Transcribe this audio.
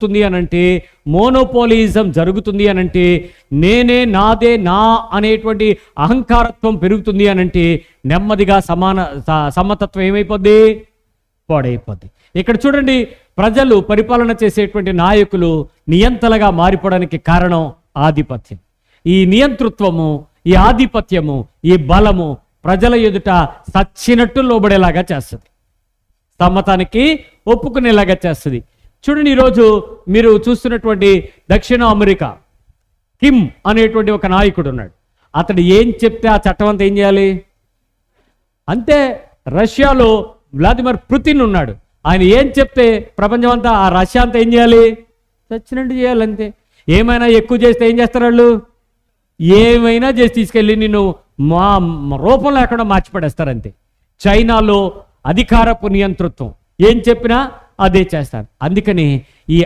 జరుగుతుంది అనంటే, మోనోపోలిజం జరుగుతుంది అనంటే, నేనే నాదే నా అనేటువంటి అహంకారత్వం పెరుగుతుంది అనంటే నెమ్మదిగా సమతత్వం ఏమైపోద్ది? పాడైపోద్ది. ఇక్కడ చూడండి, ప్రజలు పరిపాలన చేసేటువంటి నాయకులు నియంతలుగా మారిపోవడానికి కారణం ఆధిపత్యం. ఈ నియంతృత్వము, ఈ ఆధిపత్యము, ఈ బలము ప్రజల ఎదుట సచ్చినట్టు లోబడేలాగా చేస్తుంది, సమ్మతానికి ఒప్పుకునేలాగా చేస్తుంది. చూడండి, ఈరోజు మీరు చూస్తున్నటువంటి దక్షిణ అమెరికా కిమ్ అనేటువంటి ఒక నాయకుడు ఉన్నాడు. అతడు ఏం చెప్తే ఆ చట్టం అంతా ఏం చేయాలి అంతే. రష్యాలో వ్లాదిమిర్ పుతిన్ ఉన్నాడు. ఆయన ఏం చెప్తే ప్రపంచం అంతా, ఆ రష్యా అంతా ఏం చేయాలి? చచ్చినట్టు చేయాలంతే. ఏమైనా ఎక్కువ చేస్తే ఏం చేస్తారు వాళ్ళు? ఏమైనా చేసి తీసుకెళ్ళి నిన్ను మా రూపం లేకుండా మార్చిపడేస్తారంతే. చైనాలో అధికారపు నియంతృత్వం, ఏం చెప్పినా అదే చేస్తారు. అందుకని ఈ